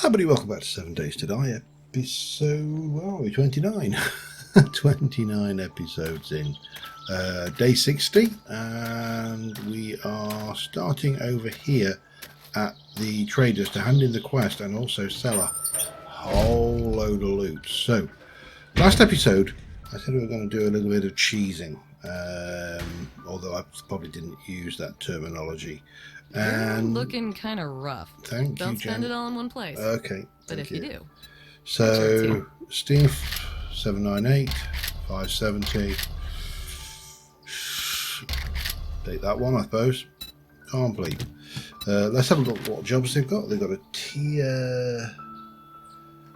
Hi, buddy. Welcome back to 7 Days to Die, episode, where are we? 29. 29 episodes in. Day 60, and we are starting over here at the traders to hand in the quest and also sell a whole load of loot. So, last episode, I said we were going to do a little bit of cheesing, although I probably didn't use that terminology. You're looking kind of rough. Thank you, Don't Jen. spend it all in one place. Okay. But if you do. So, Steve, 798, 570. Take that one, I suppose. Complete. Let's have a look at what jobs they've got. They've got a tier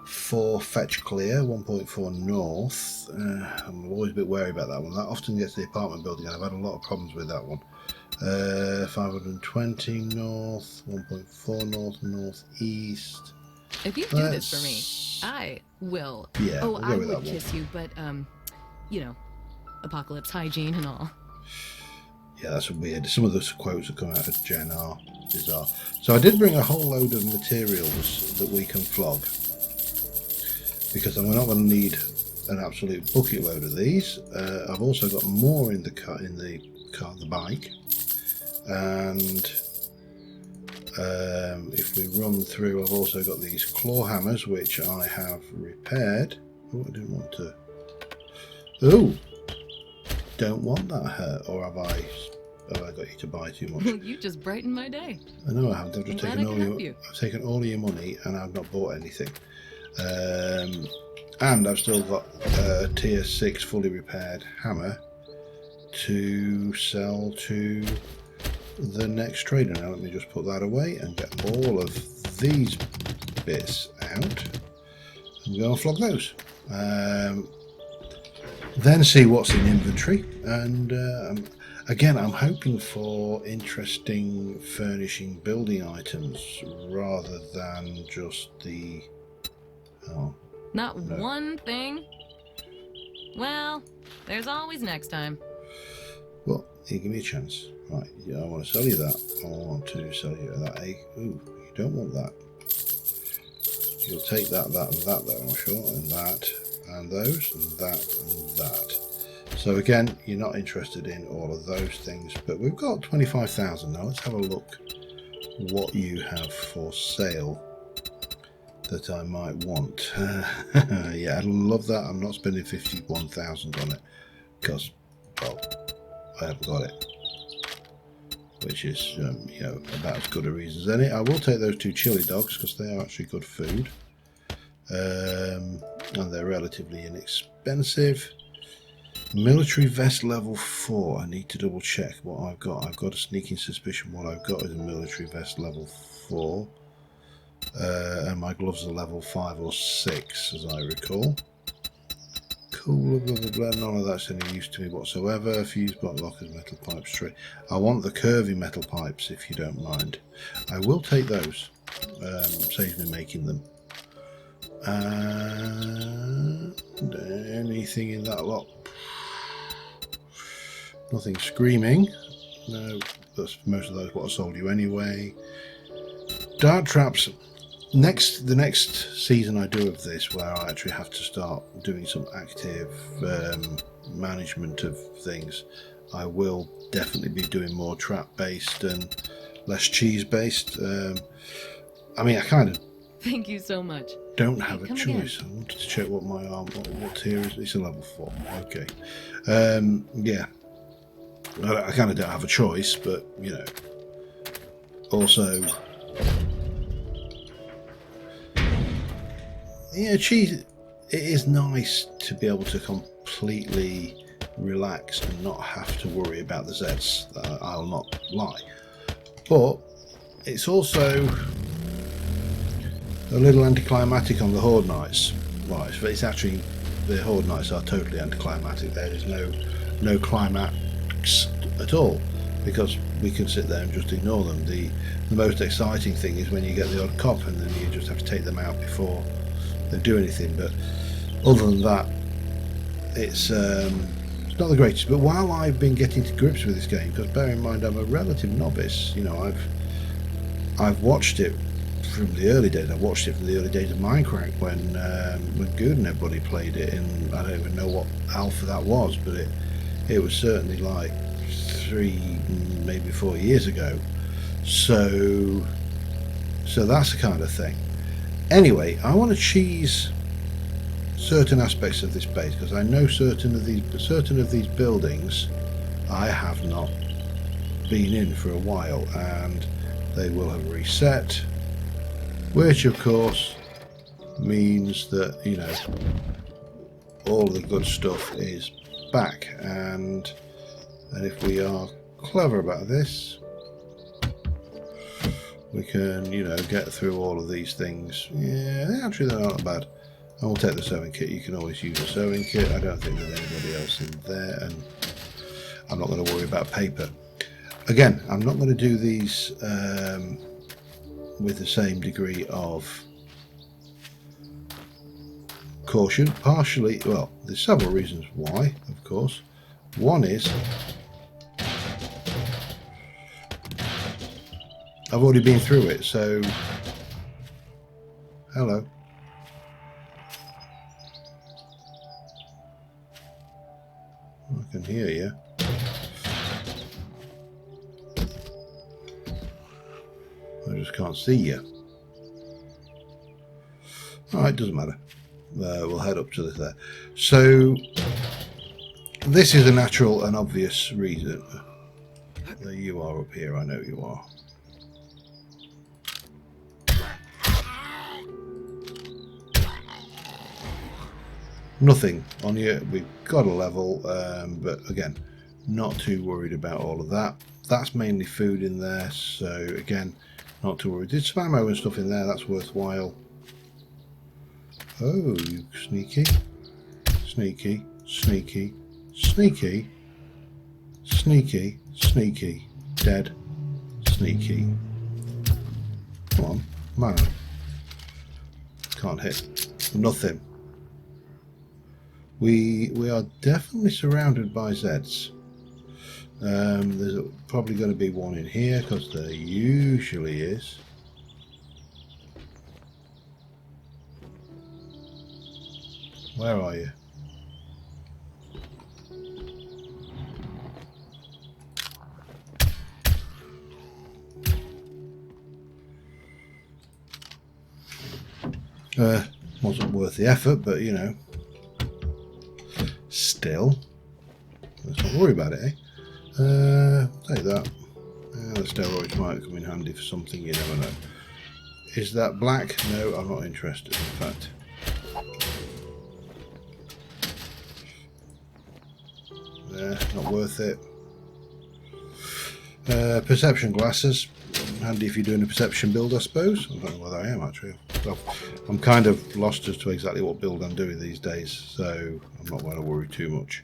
4 fetch clear, 1.4 north. I'm always a bit wary about that one. That often gets to the apartment building, and I've had a lot of problems with that one. 520 north, 1.4 north, northeast. If you do this for me, I will. Yeah, oh, we'll go I with would that one. kiss you, but you know, apocalypse hygiene and all. Yeah, that's weird. Some of the quotes that come out of Jen are bizarre. So I did bring a whole load of materials that we can flog, because we're not going to need an absolute bucket load of these. I've also got more in the car, the bike, and if we run through, I've also got these claw hammers which I have repaired. Oh, I didn't want to. Oh, don't want that hurt, or have I got you to buy too much? You just brightened my day. I know I haven't. I've just taken I've taken all of your money, and I've not bought anything. And I've still got a tier 6 fully repaired hammer to sell to the next trader. Now let me just put that away and get all of these bits out and go and flog those. Then see what's in inventory, and again I'm hoping for interesting furnishing building items rather than just the Not one thing. Well, there's always next time. Well, you give me a chance. Right, yeah, I want to sell you that. I want to sell you that egg. Ooh, you don't want that. You'll take that, that, and that, though, I'm sure, and that, and those, and that, and that. So again, you're not interested in all of those things, but we've got 25,000 now. Let's have a look what you have for sale that I might want. Yeah, I'd love that. I'm not spending 51,000 on it because, well, I haven't got it, which is you know, about as good a reason as any. I will take those 2 chili dogs because they are actually good food, and they're relatively inexpensive. Military vest level 4. I need to double check what I've got. I've got a sneaking suspicion what I've got is a military vest level 4, and my gloves are level 5 or 6 as I recall. Cool, blah, blah, blah. None of that's any use to me whatsoever. Fuse block lockers, metal pipes, straight. I want the curvy metal pipes if you don't mind. I will take those. Saves me making them. And anything in that lot? Nothing screaming. No, that's most of those what I sold you anyway. Dart traps. The next season I do of this, where I actually have to start doing some active management of things, I will definitely be doing more trap based and less cheese based. I mean, I kind of Thank you so much. don't have a Come choice. again. I wanted to check what my arm, what tier is. It's a level 4. Okay. Yeah. I kind of don't have a choice, but you know, also. Yeah, cheese. It is nice to be able to completely relax and not have to worry about the Zeds. I'll not lie, but it's also a little anticlimactic on the Horde nights. Right, but it's actually the Horde nights are totally anticlimactic. There is no climax at all because we can sit there and just ignore them. The most exciting thing is when you get the odd cop and then you just have to take them out before they do anything, but other than that it's not the greatest. But while I've been getting to grips with this game, because bear in mind I'm a relative novice, you know, I've watched it from the early days. I watched it from the early days of Minecraft when Good and everybody played it, and I don't even know what alpha that was, but it was certainly like 3, maybe 4 years ago. So that's the kind of thing. Anyway, I want to cheese certain aspects of this base because I know certain of these buildings I have not been in for a while, and they will have reset, which of course means that, you know, all the good stuff is back. And if we are clever about this, we can, you know, get through all of these things. Yeah, actually they're not bad. And we'll take the sewing kit. You can always use a sewing kit. I don't think there's anybody else in there, and I'm not going to worry about paper. Again, I'm not going to do these with the same degree of caution. Partially, well, there's several reasons why, of course. One is I've already been through it, so hello. I can hear you. I just can't see you. Alright, doesn't matter. We'll head up to this there. So this is a natural and obvious reason. There you are up here, I know you are. Nothing on you, we've got a level, but again, not too worried about all of that. That's mainly food in there, so again, not too worried. Did some ammo and stuff in there, that's worthwhile. Oh, you sneaky, sneaky, sneaky, sneaky, sneaky, sneaky, dead, sneaky. Come on, man. Can't hit. Nothing. We are definitely surrounded by Zeds. There's probably going to be one in here because there usually is. Where are you? Wasn't worth the effort, but you know. Still, let's not worry about it, eh? Take that. The steroids might come in handy for something, you never know. Is that black? No, I'm not interested, in fact. Not worth it. Perception glasses. Handy if you're doing a perception build, I suppose. I don't know whether I am, actually. I'm kind of lost as to exactly what build I'm doing these days, so I'm not going to worry too much.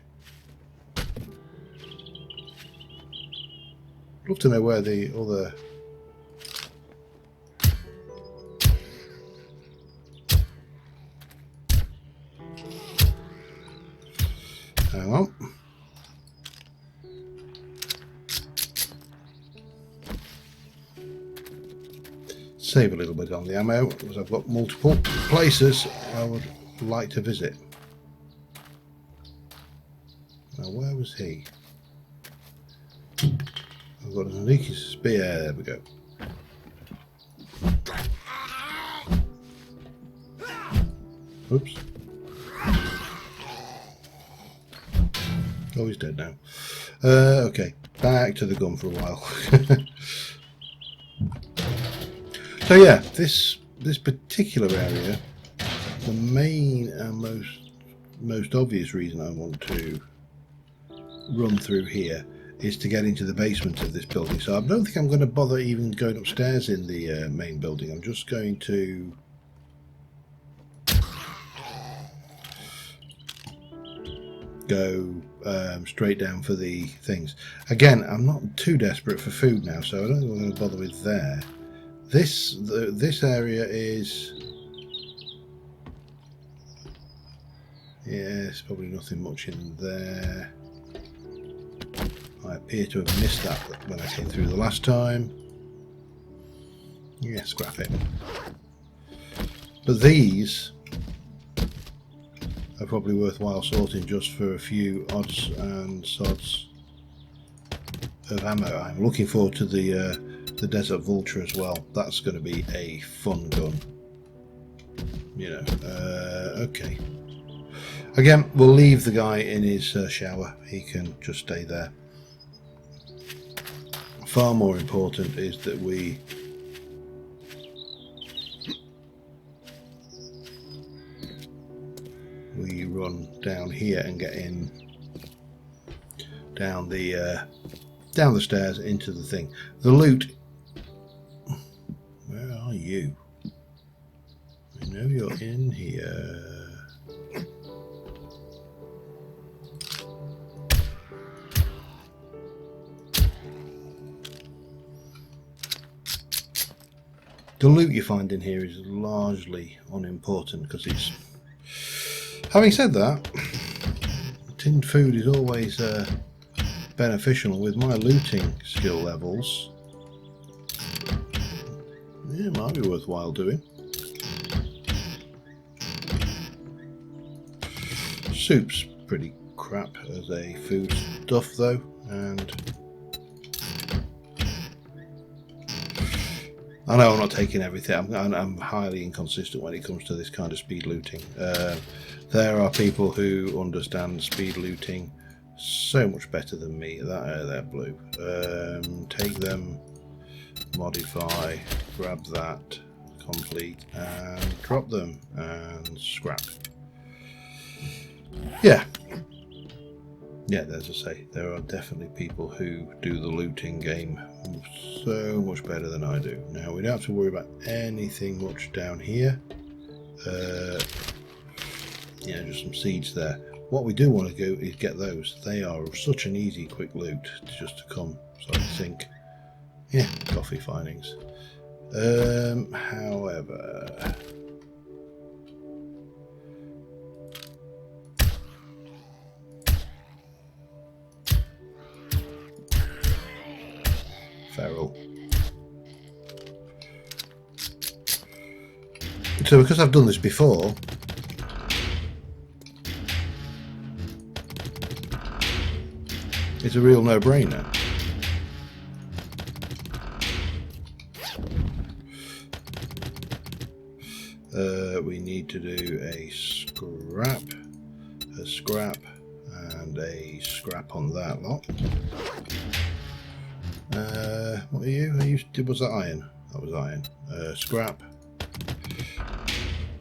I'd love to know where the other... Hang on. Save a little bit on the ammo, because I've got multiple places I would like to visit. Now, where was he? I've got a sneaky spear. There we go. Oops. Oh, he's dead now. Okay, back to the gun for a while. So yeah, this particular area, the main and most obvious reason I want to run through here is to get into the basement of this building. So I don't think I'm going to bother even going upstairs in the main building. I'm just going to go straight down for the things. Again, I'm not too desperate for food now, so I don't think I'm going to bother with there. This area is, yes, probably nothing much in there. I appear to have missed that when I came through the last time. Yeah, scrap it. But these are probably worthwhile sorting just for a few odds and sods of ammo. I'm looking forward to the Desert Vulture as well. That's going to be a fun gun. You know, okay. Again, we'll leave the guy in his shower. He can just stay there. Far more important is that we run down here and get in down the stairs into the thing. The loot. Where are you? I know you're in here. The loot you find in here is largely unimportant because it's... Having said that, tinned food is always beneficial. With my looting skill levels, yeah, it might be worthwhile doing. Soup's pretty crap as a food stuff though, and I know I'm not taking everything. I'm highly inconsistent when it comes to this kind of speed looting. There are people who understand speed looting so much better than me. They're blue. Take them, modify, grab that, complete, and drop them, and scrap. Yeah. Yeah, as I say, there are definitely people who do the looting game so much better than I do. Now, we don't have to worry about anything much down here. Yeah, just some seeds there. What we do want to do is get those. They are such an easy, quick loot just to come. So I think, yeah, coffee findings. However, feral. So because I've done this before, it's a real no-brainer. We need to do a scrap, and a scrap on that lot. What are you? Was that iron? That was iron. Scrap.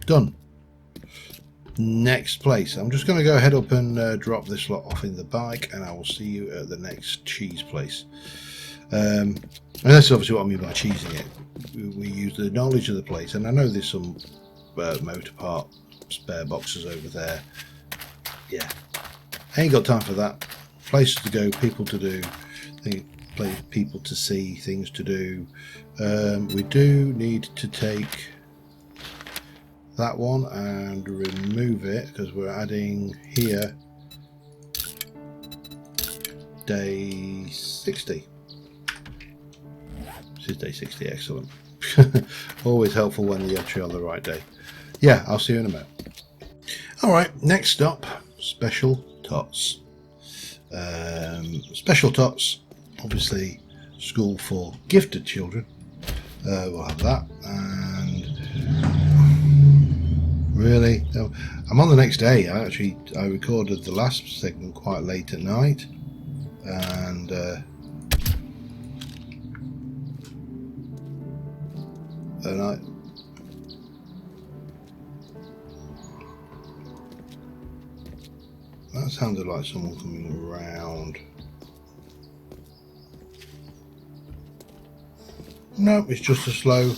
Done. Next place. I'm just going to go ahead up and drop this lot off in the bike, and I will see you at the next cheese place. And that's obviously what I mean by cheesing it. We use the knowledge of the place, and I know there's some motor part spare boxes over there. Yeah, I ain't got time for that. Places to go, people to do, people to see, things to do. We do need to take that one and remove it because we're adding here day 60. This is day 60, excellent. Always helpful when you're actually on the right day. Yeah, I'll see you in a minute. Alright, next up, Special Tots. Special Tots, obviously school for gifted children. We'll have that, and really, I'm on the next day. I recorded the last segment quite late at night, and that sounded like someone coming around. No, it's just a slow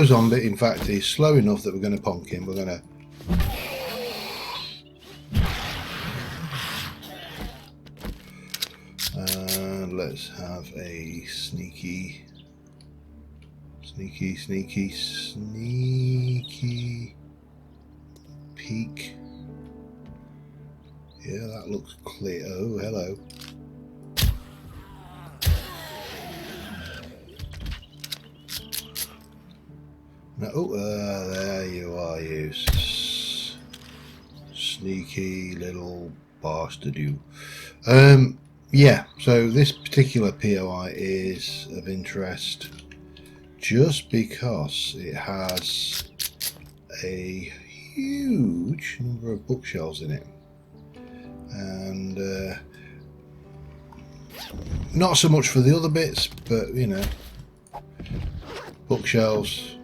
zombie. In fact, he's slow enough that we're going to ponk him. We're going to... let's have a sneaky peek. Yeah, that looks clear. Oh, hello. No, there you are, you sneaky little bastard, you. Yeah, so this particular POI is of interest just because it has a huge number of bookshelves in it, and not so much for the other bits, but you know, bookshelves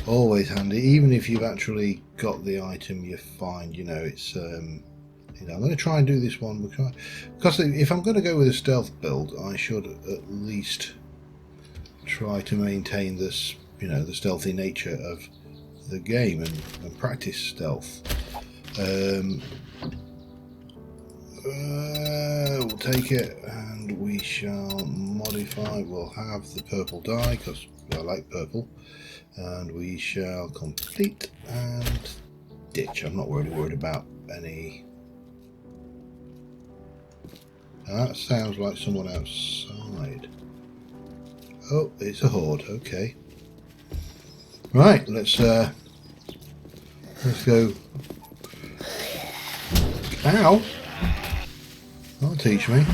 always handy. Even if you've actually got the item you find, you know, it's you know, I'm going to try and do this one because if I'm going to go with a stealth build, I should at least try to maintain this, you know, the stealthy nature of the game and practice stealth. We'll take it and we shall modify. We'll have the purple dye because I like purple, and we shall complete and ditch. I'm not really worried about any. That sounds like someone outside. Oh, it's a horde. Okay. Right, let's go. Ow! That'll teach me.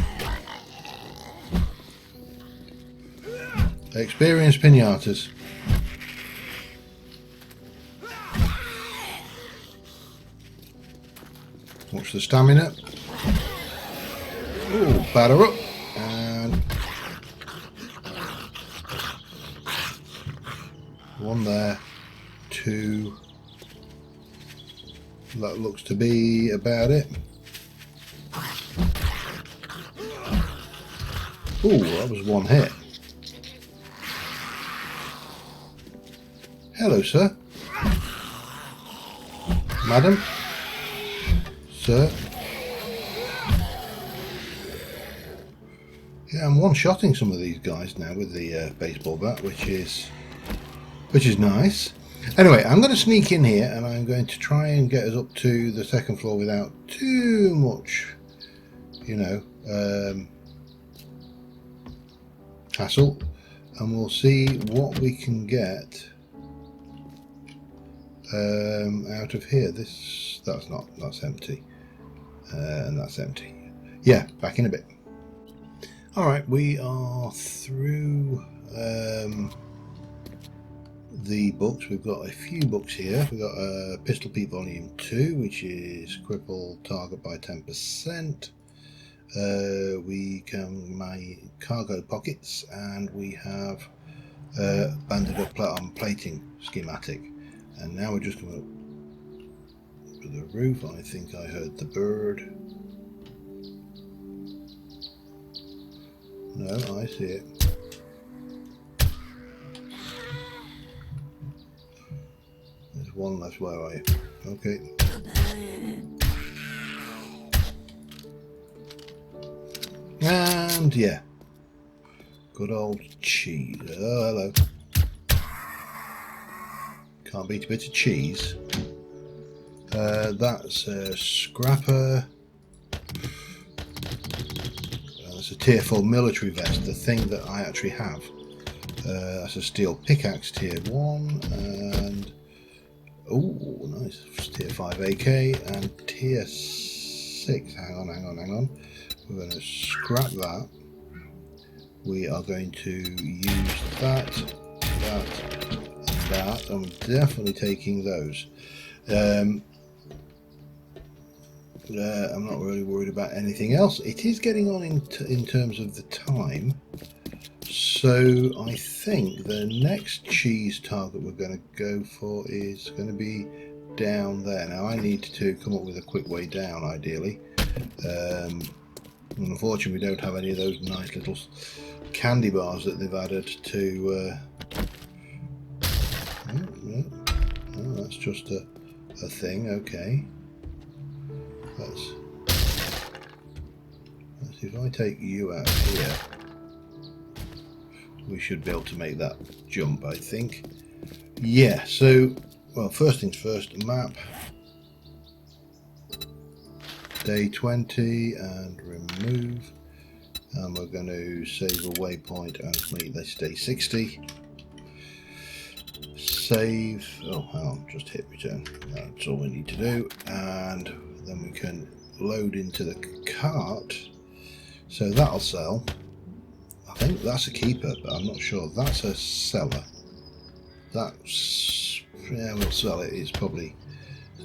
Experienced pinatas. Watch the stamina. Oh, batter up. And one there. Two. That looks to be about it. Oh, that was one hit. Hello, sir. Madam. Sir. Yeah, I'm one-shotting some of these guys now with the baseball bat, which is nice. Anyway, I'm going to sneak in here and I'm going to try and get us up to the second floor without too much, you know, hassle, and we'll see what we can get out of here. That's empty, and that's empty. Yeah, back in a bit. Alright, we are through the books. We've got a few books here. We've got Pistol Pete Volume 2, which is cripple target by 10%. We can my cargo pockets, and we have banded up plating schematic. And now we're just going up to the roof. I think I heard the bird. No, I see it. There's one less. Where are you? Okay. And yeah, good old cheese. Oh, hello. Can't beat a bit of cheese. That's a scrapper. That's a tier 4 military vest, the thing that I actually have. That's a steel pickaxe, tier 1, and oh, nice, tier 5 AK, and tier 6. Hang on. We're going to scrap that. We are going to use that, and that. I'm definitely taking those. I'm not really worried about anything else. It is getting on in terms of the time. So I think the next cheese target we're going to go for is going to be down there. Now I need to come up with a quick way down, ideally. Unfortunately, we don't have any of those nice little candy bars that they've added to. Oh, that's just a thing. Okay. Let's see, if I take you out here, we should be able to make that jump, I think. Yeah, so, well, first things first, map. Day 20 and remove. And we're going to save a waypoint and make this day 60. save. Oh, hang on, just hit return. That's all we need to do, and then we can load into the cart. So that'll sell. I think that's a keeper, but I'm not sure. That's a seller. That's, yeah, we'll sell it. It's probably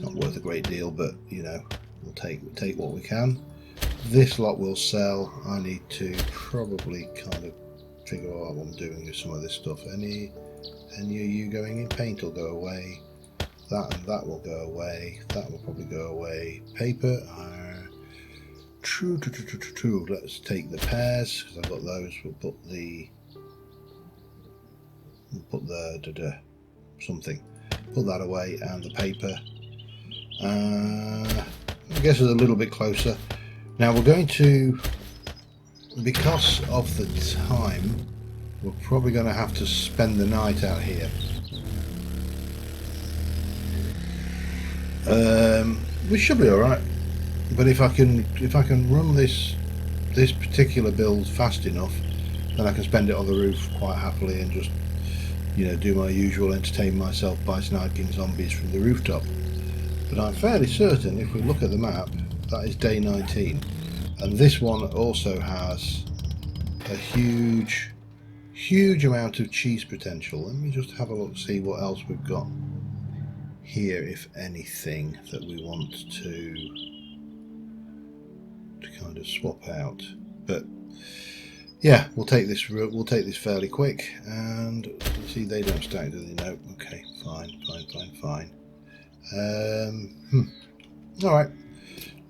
not worth a great deal, but you know, we'll take what we can. This lot will sell. I need to probably kind of figure out what I'm doing with some of this stuff. Any of you going in? Paint will go away. That and that will go away. That will probably go away. Paper. True. Let's take the pears because I've got those. We'll put something. Put that away, and the paper. I guess it's a little bit closer. Now we're going to, because of the time, we're probably going to have to spend the night out here. Which should be all right. But if I can run this particular build fast enough, then I can spend it on the roof quite happily and just, you know, do my usual entertain myself by sniping zombies from the rooftop. But I'm fairly certain if we look at the map, that is day 19, and this one also has a huge amount of cheese potential. Let me just have a look, see what else we've got here, if anything that we want to kind of swap out. But yeah, we'll take this fairly quick, and see, they don't stack, do they? No. Okay, fine. All right,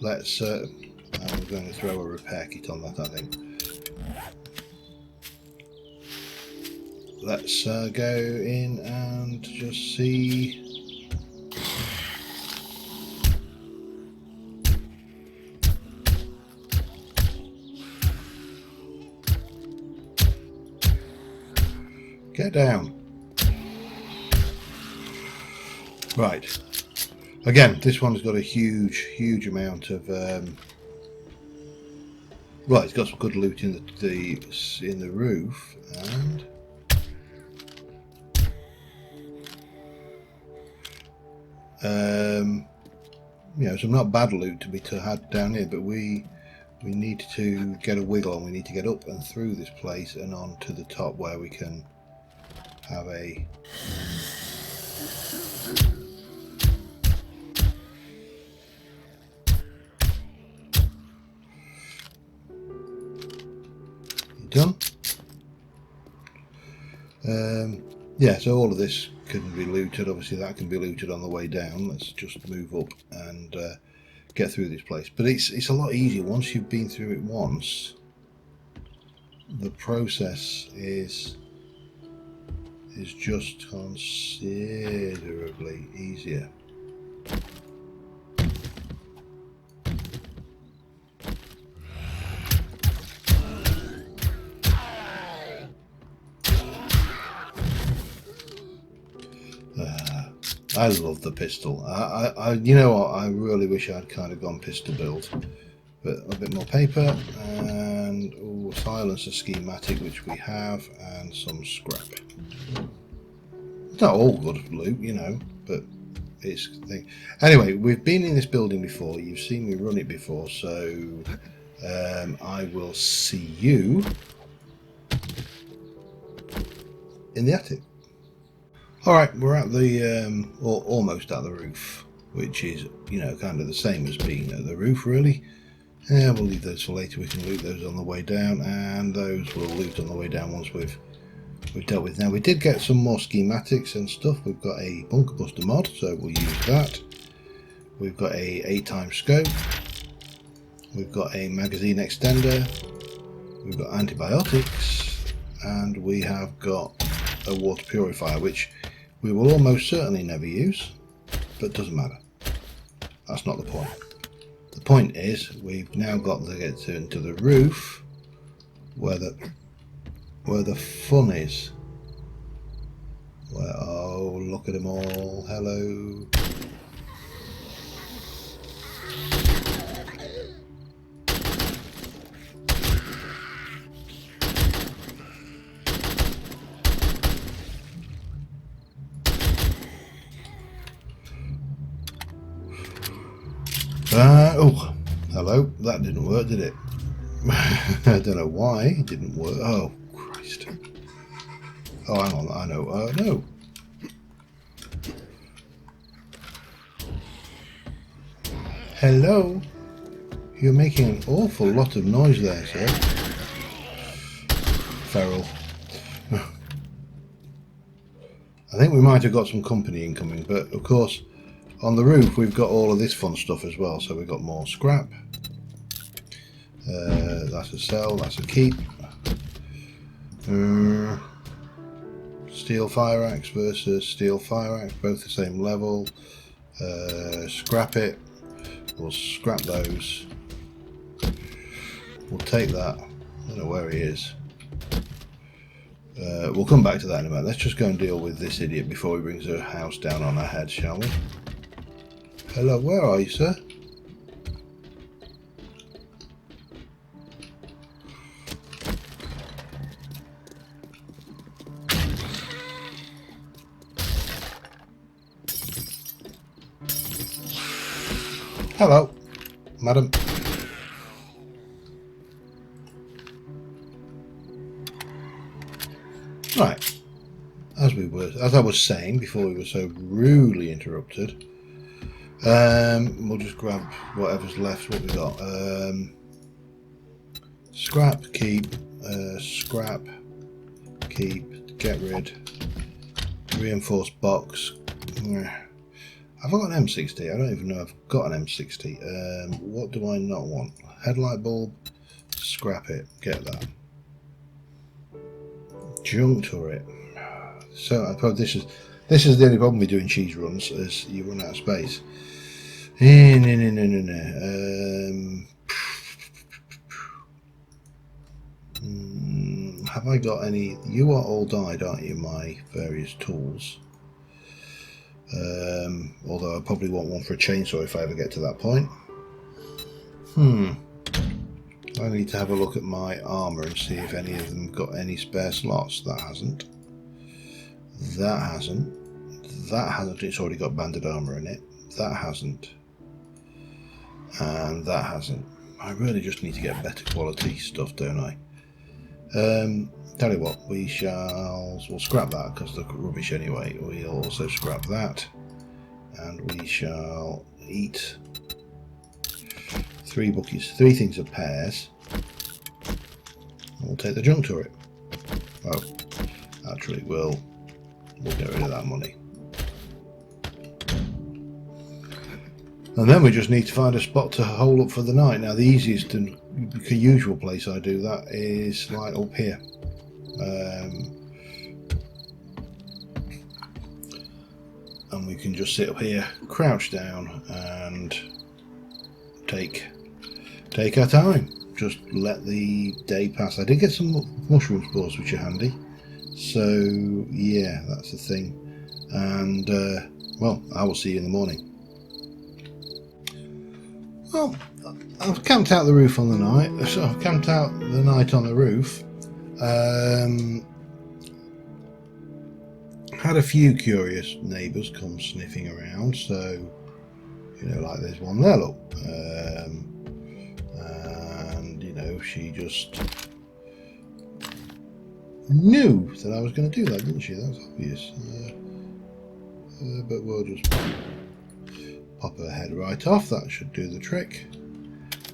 let's I'm going to throw a repair kit on that, I think. Let's go in and just see. Get down. Right. Again, this one's got a huge amount of. Well, it's got some good loot in the roof, and you know, some not bad loot to be had down here, but we need to get a wiggle on. We need to get up and through this place and on to the top where we can have a. Done. Yeah, so all of this can be looted. Obviously that can be looted on the way down. Let's just move up and get through this place. But it's a lot easier once you've been through it once. The process is just considerably easier. I love the pistol. I you know what? I really wish I'd kind of gone pistol build, but a bit more paper and silencer schematic, which we have, and some scrap. It's not all good loot, you know, but it's thing. Anyway, we've been in this building before. You've seen me run it before, so I will see you in the attic. Alright, we're at the, or almost at the roof, which is, you know, kind of the same as being at the roof, really. Yeah, we'll leave those for later. We can loot those on the way down, and those we'll loot on the way down once we've dealt with. Now, we did get some more schematics and stuff. We've got a bunker buster mod, so we'll use that. We've got a 8x scope. We've got a magazine extender. We've got antibiotics, and we have got a water purifier, which we will almost certainly never use, but doesn't matter. That's not the point. The point is we've now got to get into the roof where the fun is. Where, oh, look at them all. Hello. Oh, hello. That didn't work, did it? I don't know why it didn't work. Oh, Christ. Oh, hang on. I know. No. Hello. You're making an awful lot of noise there, sir. Feral. I think we might have got some company incoming, but of course, on the roof we've got all of this fun stuff as well. So we've got more scrap. That's a sell, that's a keep. Steel fire axe versus steel fire axe, both the same level. Scrap it. We'll scrap those. We'll take that. I don't know where he is. We'll come back to that in a minute. Let's just go and deal with this idiot before he brings a house down on our head, shall we? Hello, where are you, sir? Hello, madam. Right, as I was saying before we were so rudely interrupted, we'll just grab whatever's left. What we got? Scrap, keep, scrap, keep, get rid, reinforced box. Have I got an M60? I don't even know I've got an M60. What do I not want? Headlight bulb, scrap it, get that. Junk turret. So I suppose this is the only problem with doing cheese runs, is you run out of space. Have I got any? You are all died, aren't you? My various tools. Although I probably want one for a chainsaw if I ever get to that point. I need to have a look at my armour and see if any of them got any spare slots. That hasn't. That hasn't. That hasn't. It's already got banded armour in it. That hasn't. And that hasn't. I really just need to get better quality stuff, don't I? Tell you what, we'll scrap that because they're rubbish anyway. We'll also scrap that, and we shall eat 3 things of pears. We'll take the junk turret. Oh, actually, we'll get rid of that money. And then we just need to find a spot to hole up for the night. Now, the easiest and usual place I do that is like up here. And we can just sit up here, crouch down, and take our time. Just let the day pass. I did get some mushroom spores, which are handy. So yeah, that's the thing. And well, I will see you in the morning. Well, I've camped out the roof on the night. So I've camped out the night on the roof. Had a few curious neighbours come sniffing around, so you know, like there's one there, look, and you know, she just knew that I was going to do that, didn't she? That's obvious. But we'll just pop her head right off. That should do the trick.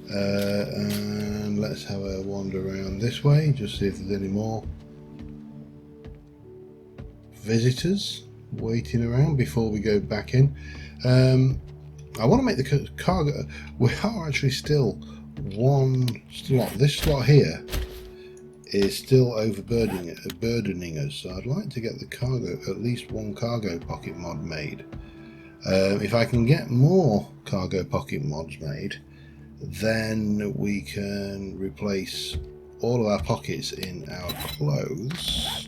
And let's have a wander around this way, just see if there's any more visitors waiting around before we go back in. I want to make the cargo. We are actually still one slot. This slot here is still overburdening us, so I'd like to get the cargo, at least one cargo pocket mod made. If I can get more cargo pocket mods made, then we can replace all of our pockets in our clothes.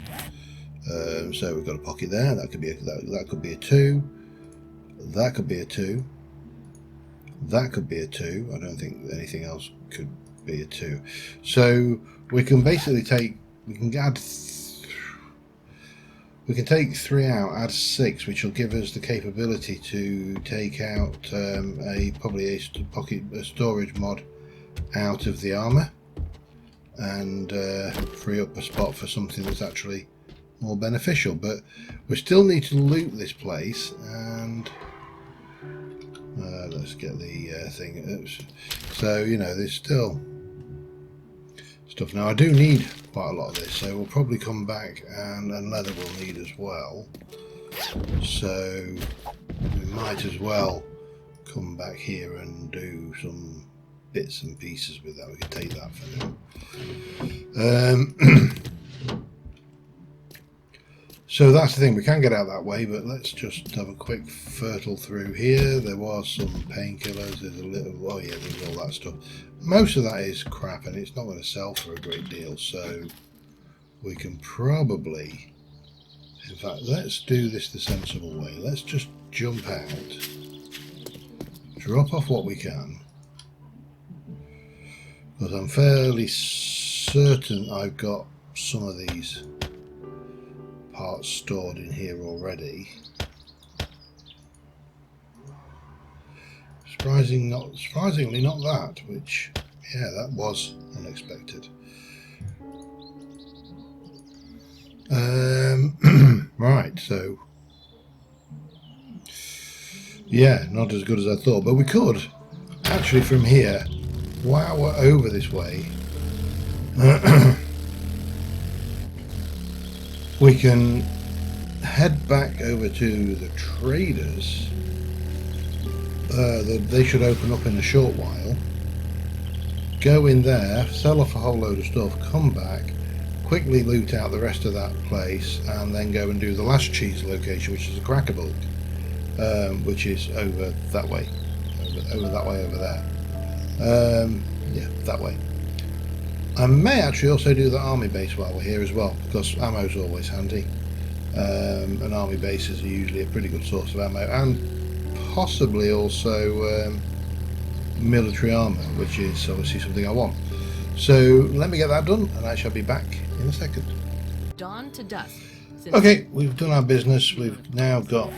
So we've got a pocket there. That could be that could be a 2. That could be a 2. That could be a 2. I don't think anything else could be a 2. So we can basically take. We can add. We can take 3 out, add 6, which will give us the capability to take out probably a storage mod out of the armour, and free up a spot for something that's actually more beneficial. But we still need to loot this place, and let's get the thing. Oops. So, you know, there's still stuff. Now I do need quite a lot of this, so we'll probably come back, and leather we'll need as well, so we might as well come back here and do some bits and pieces with that. We can take that for now. So that's the thing, we can get out that way, but let's just have a quick fertile through here. There was some painkillers, there's a little, oh yeah, there's all that stuff. Most of that is crap, and it's not going to sell for a great deal, so we can probably, in fact, let's do this the sensible way. Let's just jump out, drop off what we can, because I'm fairly certain I've got some of these parts stored in here already. Surprisingly not that, which, yeah, that was unexpected. Right, so yeah, not as good as I thought, but we could actually from here, while we're over this way, we can head back over to the traders. They should open up in a short while. Go in there, sell off a whole load of stuff, come back, quickly loot out the rest of that place, and then go and do the last cheese location, which is the Cracker Bulk, which is over that way, over that way over there. Yeah, that way. I may actually also do the army base while we're here as well, because ammo's always handy, and army bases are usually a pretty good source of ammo, and possibly also military armour, which is obviously something I want. So let me get that done, and I shall be back in a second. Dawn to dusk. Okay, we've done our business. We've now got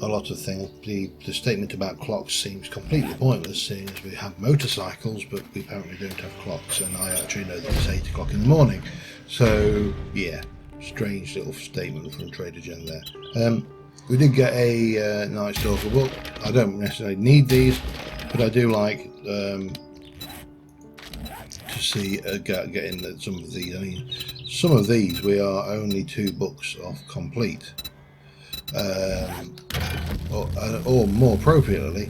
a lot of things. The statement about clocks seems completely pointless, seeing as we have motorcycles, but we apparently don't have clocks, and I actually know that it's 8 o'clock in the morning. So yeah, strange little statement from Trader Jen there. We did get a nice Dorfer book. I don't necessarily need these, but I do like to see getting some of these. I mean, some of these we are only 2 books off complete, or more appropriately,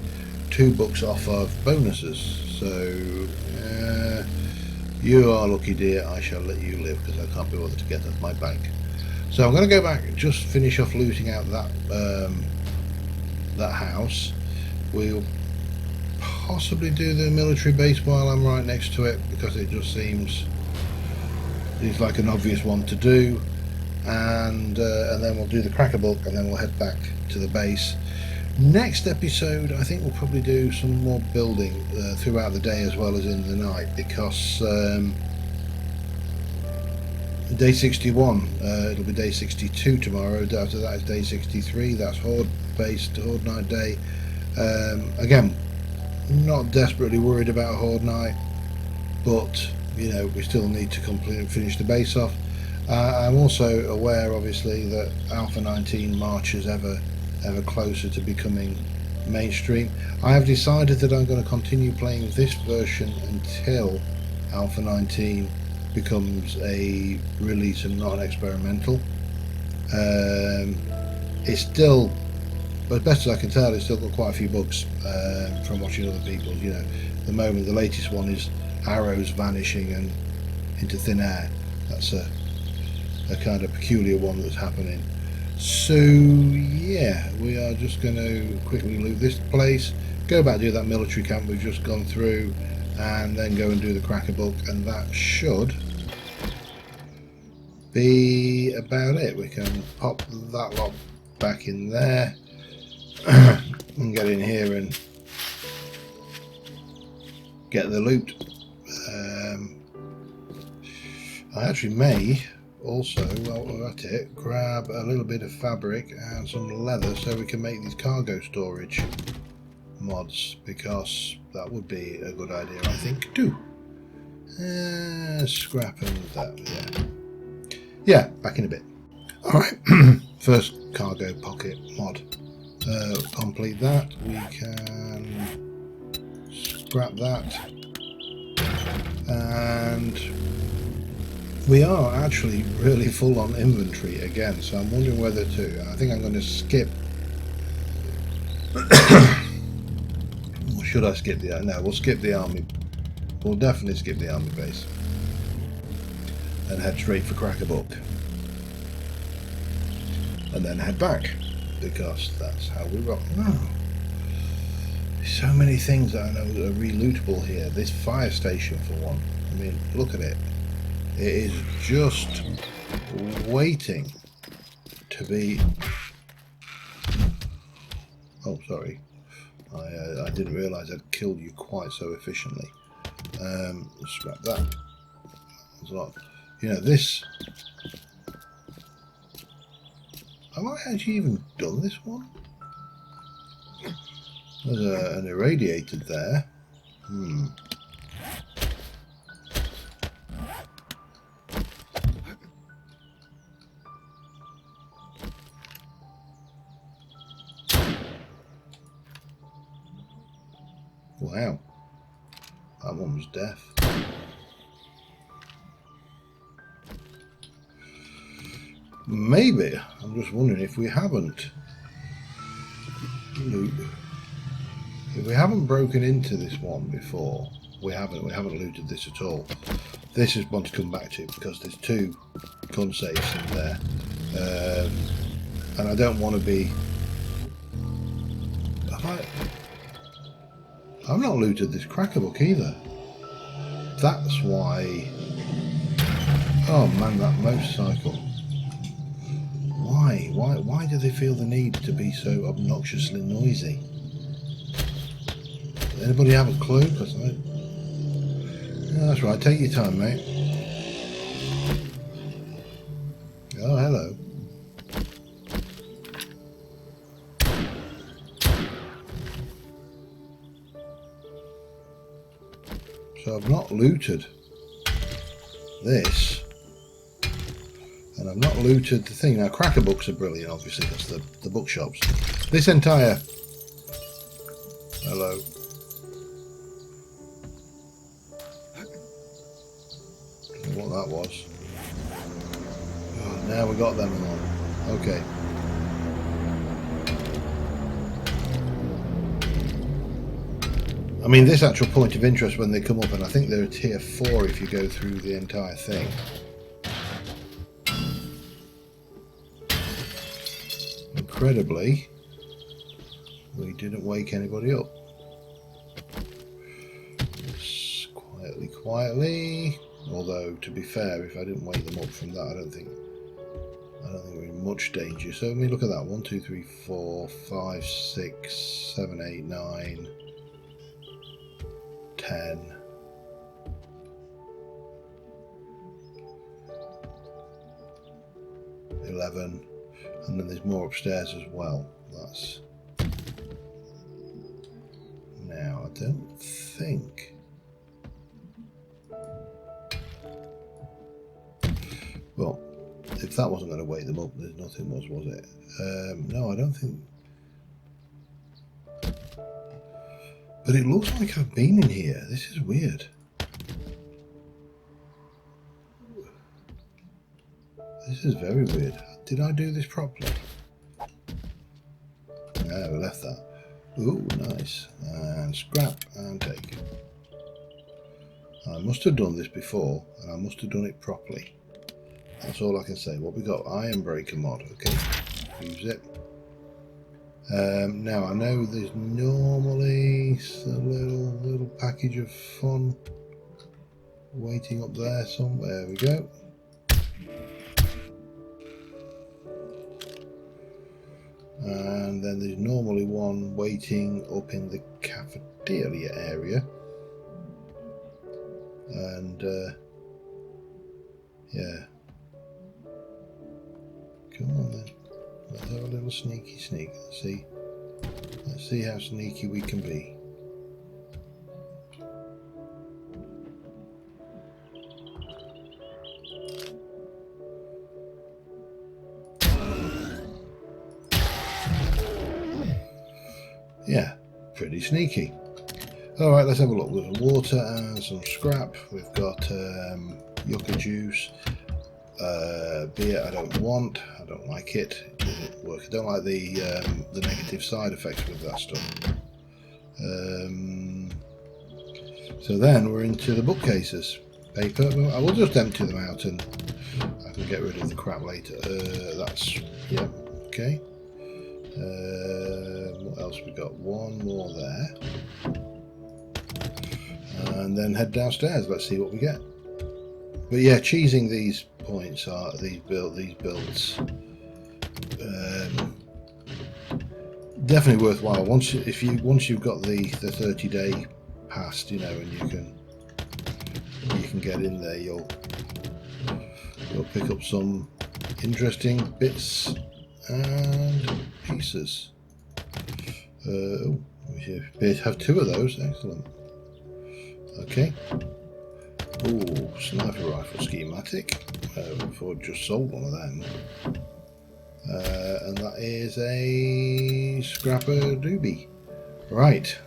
2 books off of bonuses. So you are lucky, dear. I shall let you live, because I can't be bothered to get at my bank. So I'm going to go back and just finish off looting out that that house. We'll possibly do the military base while I'm right next to it, because it just seems like an obvious one to do, and then we'll do the Cracker Bulk, and then we'll head back to the base. Next episode, I think we'll probably do some more building throughout the day as well as in the night, because day 61, it'll be day 62 tomorrow. After that is day 63. That's Horde based, Horde night day. Again, not desperately worried about Horde night, but you know, we still need to complete and finish the base off. I'm also aware, obviously, that Alpha 19 marches ever closer to becoming mainstream. I have decided that I'm going to continue playing this version until Alpha 19 becomes a release and not an experimental. It's still, but as best as I can tell, it's still got quite a few bugs from watching other people. You know, at the moment the latest one is arrows vanishing and into thin air. That's a kind of peculiar one that's happening. So yeah, we are just going to quickly loot this place, go back, do that military camp we've just gone through, and then go and do the Cracker Bulk, and that should be about it. We can pop that lot back in there and get in here and get the loot. I actually may also, while we're at it, grab a little bit of fabric and some leather so we can make these cargo storage mods, because that would be a good idea, I think, too. Scrap and that, yeah, back in a bit. Alright, first cargo pocket mod. Complete that. We can scrap that. And we are actually really full on inventory again, so I'm wondering whether to... I think I'm going to skip... Or should I skip the... No, we'll skip the army. We'll definitely skip the army base. And head straight for Cracker-Book. And then head back, because that's how we rock. Oh. There's so many things that I know that are re-lootable here. This fire station, for one. I mean, look at it. It is just waiting to be... Oh, sorry. I didn't realise I'd killed you quite so efficiently. Let's scrap that. There's a lot. You know, this... Have I actually even done this one? There's an irradiated there. Wow. That one was deaf. Maybe. I'm just wondering if we haven't broken into this one before. We haven't looted this at all. This is one to come back to because there's two gun safes in there. And I don't want to be... I've not looted this Cracker-Book either. That's why... Oh man, that motorcycle. Why do they feel the need to be so obnoxiously noisy? Does anybody have a clue? Because yeah, that's right, take your time, mate. Oh, hello. So I've not looted this. And I've not looted the thing. Now, Cracker-Books are brilliant, obviously. That's the bookshops. This entire... Hello. I don't know what that was. Oh, now we got them on. Okay. I mean, this actual point of interest when they come up, and I think they're a tier 4 if you go through the entire thing. Incredibly, we didn't wake anybody up. Just quietly. Although, to be fair, if I didn't wake them up from that, I don't think we're in much danger. So let me look at that. 1, 2, 3, 4, 5, 6, 7, 8, 9, 10. And then there's more upstairs as well. That's... Now, I don't think... Well, if that wasn't going to wake them up, there's nothing was it? No, I don't think... But it looks like I've been in here. This is weird. This is very weird. Did I do this properly? Yeah, we left that. Ooh, nice. And scrap and take. I must have done this before, and I must have done it properly. That's all I can say. What we got? Iron Breaker mod. Okay, use it. Now I know there's normally a little package of fun waiting up there somewhere. There we go. And then there's normally one waiting up in the cafeteria area. And yeah, Let's have a little sneaky sneak. Let's see how sneaky we can be. Yeah, pretty sneaky. Alright, let's have a look. With water and some scrap. We've got yucca juice. Beer I don't want. I don't like it. It doesn't work. I don't like the negative side effects with that stuff. So then we're into the bookcases. Paper. I will just empty them out and I can get rid of the crap later. That's, yeah, okay. What else we got? One more there. And then head downstairs. Let's see what we get. But yeah, cheesing these points are these builds definitely worthwhile. Once you've got the 30-day past, you know, and you can get in there, you'll pick up some interesting bits and pieces. Oh, we have 2 of those. Excellent. Okay. Oh, sniper rifle schematic. Before just sold one of them. And that is a scrapper doobie. Right.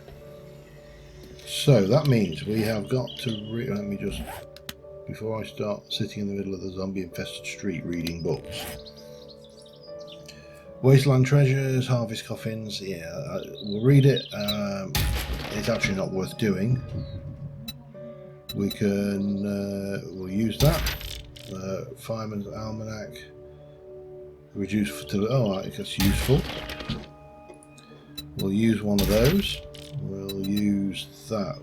So that means we have got to let me just, before I start sitting in the middle of the zombie infested street reading books. Wasteland Treasures, Harvest Coffins, yeah, we'll read it. It's actually not worth doing. We can, we'll use that. Fireman's Almanac. Reduce fertility. Oh, it's useful. We'll use one of those. We'll use that.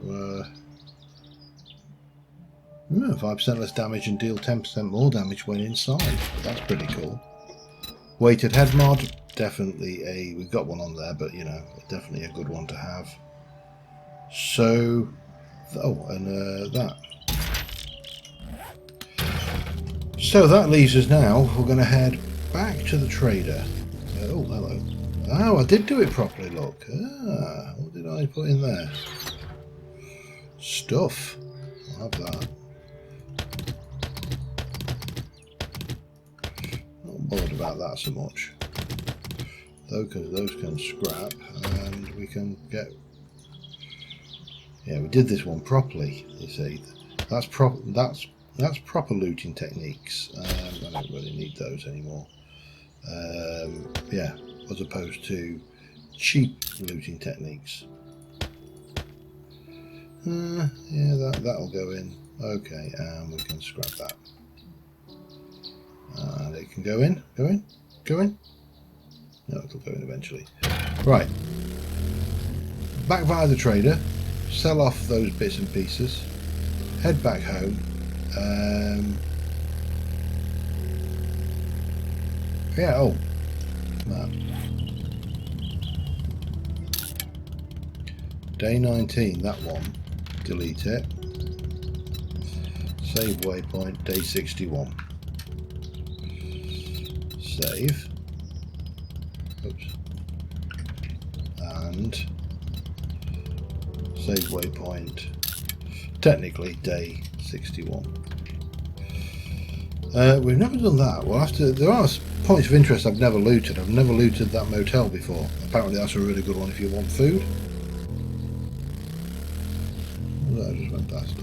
5% less damage and deal 10% more damage when inside. That's pretty cool. Weighted head mod. Definitely we've got one on there, but you know, definitely a good one to have. So, that. So that leaves us now. We're going to head back to the trader. Oh, hello. Oh, I did do it properly, look. What did I put in there? Stuff. I'll have that. Not bothered about that so much. Though, because those can scrap, and we can get... Yeah, we did this one properly, you see. That's proper looting techniques. I don't really need those anymore. Yeah, as opposed to cheap looting techniques. Yeah, that'll go in. Okay, and we can scrap that. And it can go in. Go in. Go in. No, it'll go in eventually. Right. Back via the trader. Sell off those bits and pieces. Head back home. Yeah, oh. Map. Day 19, that one. Delete it. Save waypoint, day 61. Save. Oops. And save waypoint. Technically, day 61. We've never done that. Well, there are points of interest I've never looted. I've never looted that motel before. Apparently that's a really good one if you want food. Oh, I just went past.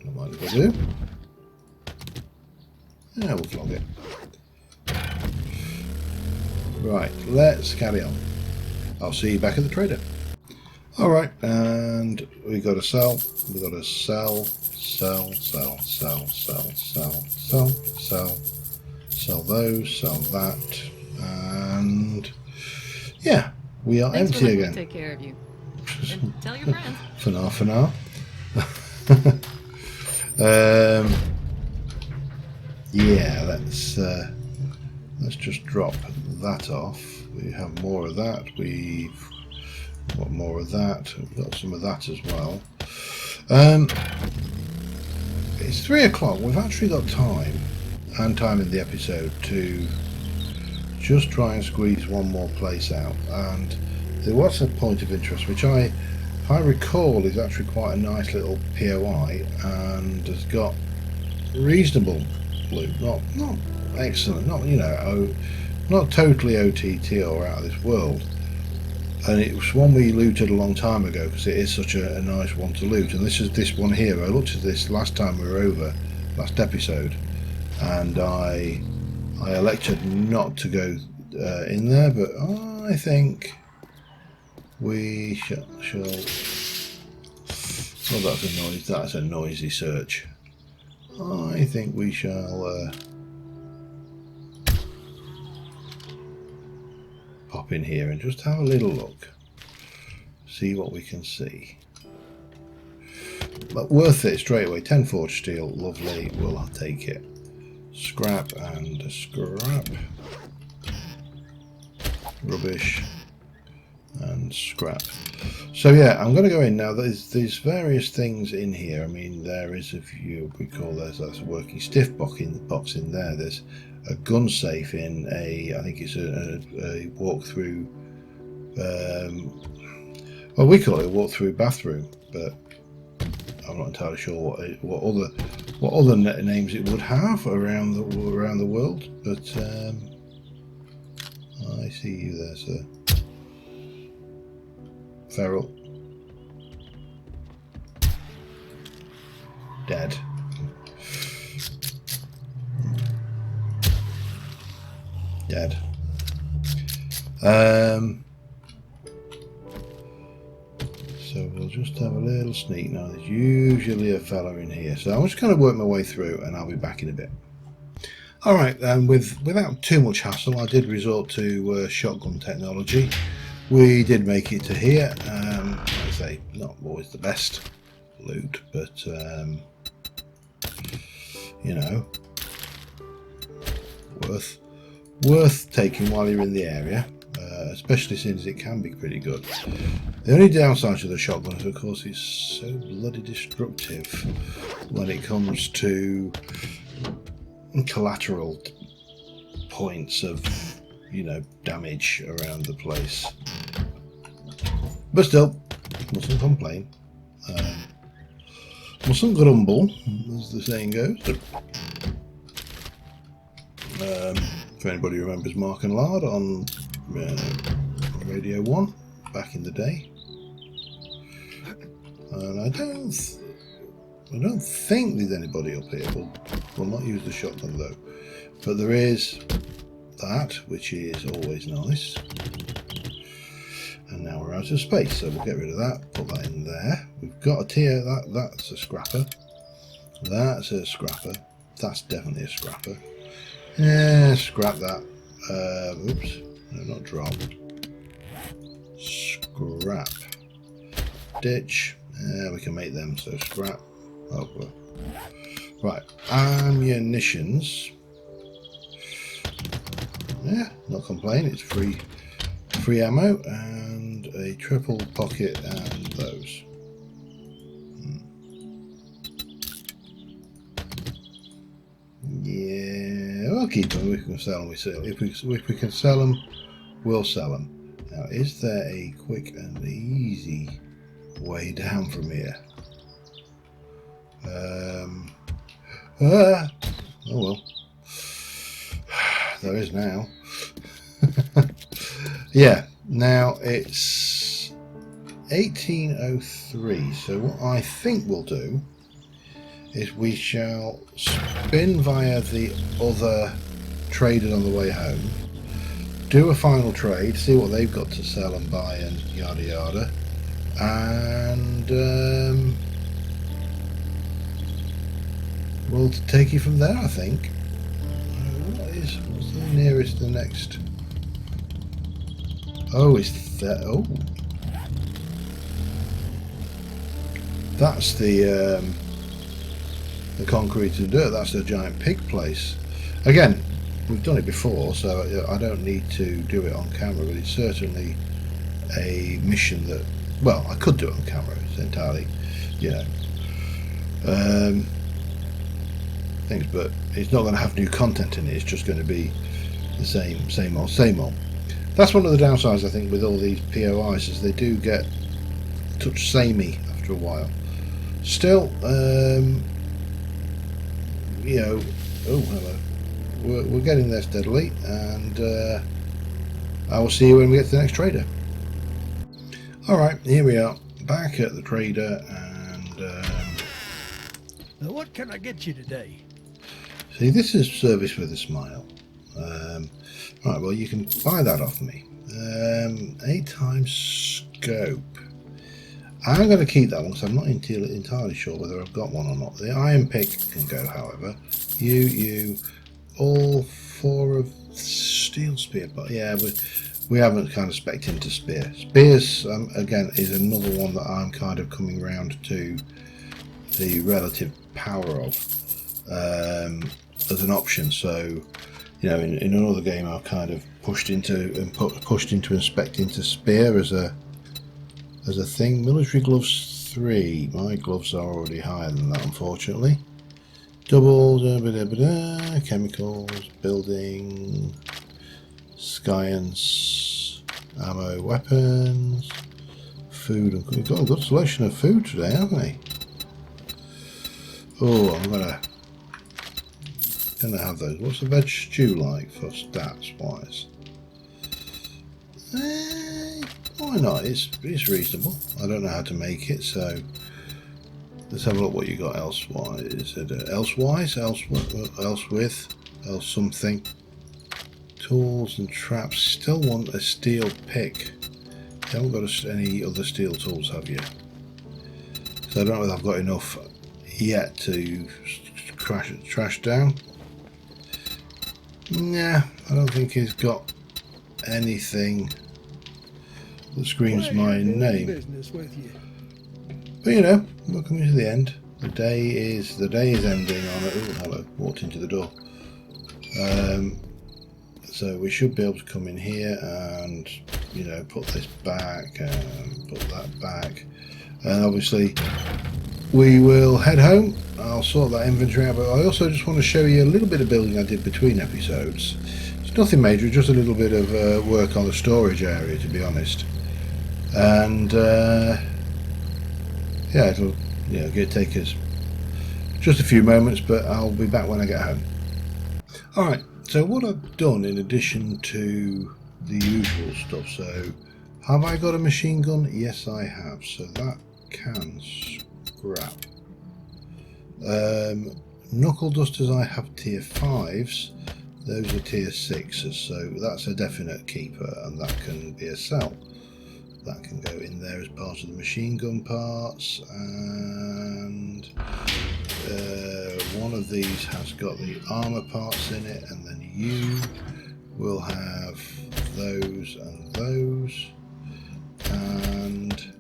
Don't mind if I do. Yeah, we'll flog it. Right, let's carry on. I'll see you back at the trader. Alright, and we got to sell. We got to sell those, sell that, and yeah, we are Thanks empty for again. Take care of you. And tell your friends. For now. Yeah, let's just drop that off. We have more of that. We've got more of that. We've got some of that as well. It's 3 o'clock. We've actually got time in the episode to just try and squeeze one more place out. And there was a point of interest, which if I recall, is actually quite a nice little POI and has got reasonable loot. Not excellent, not, you know, not totally OTT or out of this world. And it was one we looted a long time ago because it is such a nice one to loot. And this is this one here. I looked at this last time we were over, last episode, and I elected not to go in there, but I think we shall. Oh, that's a noise. That's a noisy search. I think we shall pop in here and just have a little look, see what we can see. But worth it straight away. 10 forged steel, lovely. We'll take it. Scrap and scrap. Rubbish and scrap. So yeah, I'm going to go in now. There's various things in here. I mean, there is, if you recall, there's a working stiff box in there. There's a gun safe in I think it's a walk-through. Well, we call it a walk-through bathroom, but I'm not entirely sure what other names it would have around the world. But I see you there, sir. Feral. Dead. Dead. So we'll just have a little sneak now. There's usually a fella in here. So I'm just going to work my way through and I'll be back in a bit. Alright, without too much hassle, I did resort to shotgun technology. We did make it to here. I say, not always the best loot, but you know, worth taking while you're in the area, especially since it can be pretty good. The only downside to the shotgun is, of course, it's so bloody destructive when it comes to collateral points of, you know, damage around the place. But still, mustn't complain. Mustn't grumble, as the saying goes. If anybody remembers Mark and Lard on Radio 1 back in the day. And I don't think there's anybody up here. We'll not use the shotgun though. But there is that, which is always nice. And now we're out of space, so we'll get rid of that, put that in there. We've got a tier, that's a scrapper. That's a scrapper. That's definitely a scrapper. Yeah, scrap that. Oops, no, not drop. Scrap. Ditch. Yeah, we can make them, so scrap. Oh, well. Right, ammunitions. Yeah, not complaining, it's free ammo and a triple pocket and those. Yeah, we'll keep them. We can sell them. If we can sell them, we'll sell them. Now, is there a quick and easy way down from here? Oh well, there is now. Yeah, now it's 1803, so what I think we'll do is we shall spin via the other traders on the way home, do a final trade, see what they've got to sell and buy and yada yada, and we'll take it from there, I think. What's the nearest, the next? Oh, it's that. Oh, that's the concrete and dirt. That's the giant pig place. Again, we've done it before, so I don't need to do it on camera. But it's certainly a mission that, well, I could do it on camera. It's entirely, you know, things, but it's not going to have new content in it. It's just going to be the same old, same old. That's one of the downsides, I think, with all these POIs, is they do get touch samey after a while. Still, you know, oh hello, we're getting there steadily, and I will see you when we get to the next trader. Alright, here we are, back at the trader, and Now what can I get you today? see, this is service with a smile. Right, well, you can buy that off me. 8 times scope. I'm going to keep that one because I'm not entirely sure whether I've got one or not. The iron pick can go, however. You, all 4 of steel spear, but yeah, we haven't kind of spec'd into spear. Spears, again, is another one that I'm kind of coming round to the relative power of as an option. So, you know, in another game, I've kind of pushed into and spec'd into spear as a thing. Military gloves 3. My gloves are already higher than that, unfortunately. Double chemicals, building, science, ammo, weapons, food. And we've got a good selection of food today, haven't we? Oh, I'm gonna have those. What's the veg stew like for stats wise? Why not? It's reasonable. I don't know how to make it, so let's have a look what you got elsewise. Is it elsewise? Elsewith? Else something? Tools and traps. Still want a steel pick. You haven't got any other steel tools, have you? So I don't know if I've got enough yet to trash down. Nah, I don't think he's got anything that screams my name. Business with you. But you know, we're coming to the end. The day is ending on it. Oh, hello, walked into the door. So we should be able to come in here and, you know, put this back and put that back. And obviously we will head home. I'll sort that inventory out, but I also just want to show you a little bit of building I did between episodes. It's nothing major, just a little bit of work on the storage area, to be honest. And yeah, it'll take us just a few moments, but I'll be back when I get home. Alright, so what I've done in addition to the usual stuff, so have I got a machine gun? Yes, I have, so that can scrap. Knuckle dusters, I have tier 5s, those are tier 6s, so that's a definite keeper, and that can be a sell. That can go in there as part of the machine gun parts, and one of these has got the armor parts in it, and then you will have those and those and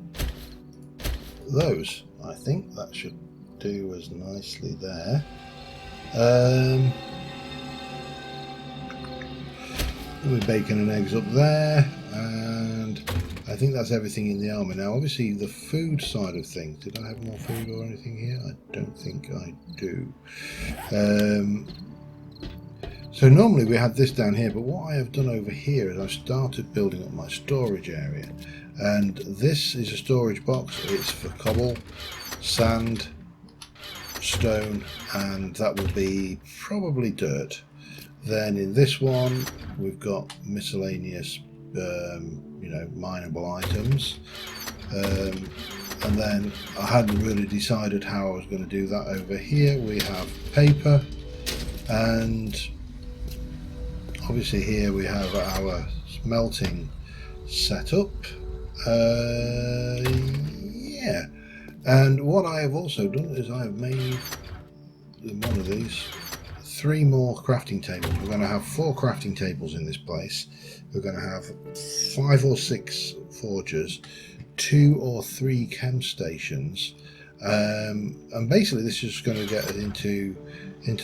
those. I think that should do as nicely there. With bacon and eggs up there, and I think that's everything in the armour. Now obviously the food side of things, did I have more food or anything here? I don't think I do. So normally we had this down here, but what I have done over here is I've started building up my storage area, and this is a storage box. It's for cobble, sand, stone, and that will be probably dirt. Then in this one we've got miscellaneous mineable items, and then I hadn't really decided how I was going to do that. Over here we have paper, and obviously here we have our smelting setup. Yeah, and what I have also done is I have made one of these 3 more crafting tables. We're going to have 4 crafting tables in this place. We're going to have 5 or 6 forgers, 2 or 3 chem stations, and basically this is going to get us into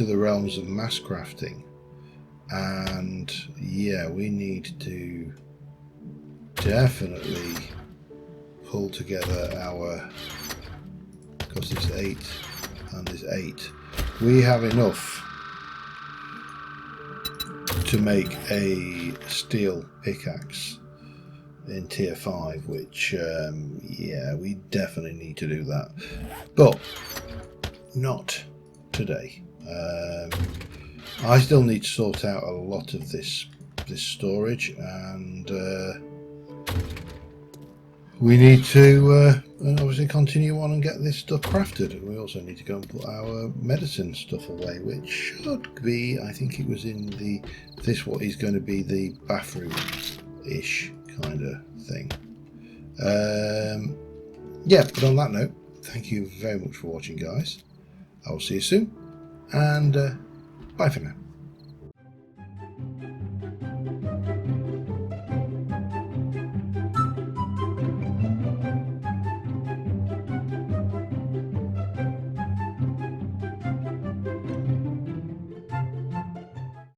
the realms of mass crafting. And yeah, we need to definitely pull together our, because it's 8 and it's 8, we have enough to make a steel pickaxe in tier 5, which yeah, we definitely need to do that, but not today. I still need to sort out a lot of this storage, and we need to obviously continue on and get this stuff crafted. We also need to go and put our medicine stuff away, which should be, I think it was in what is going to be the bathroom-ish kind of thing. Yeah, but on that note, thank you very much for watching, guys. I will see you soon, and bye for now.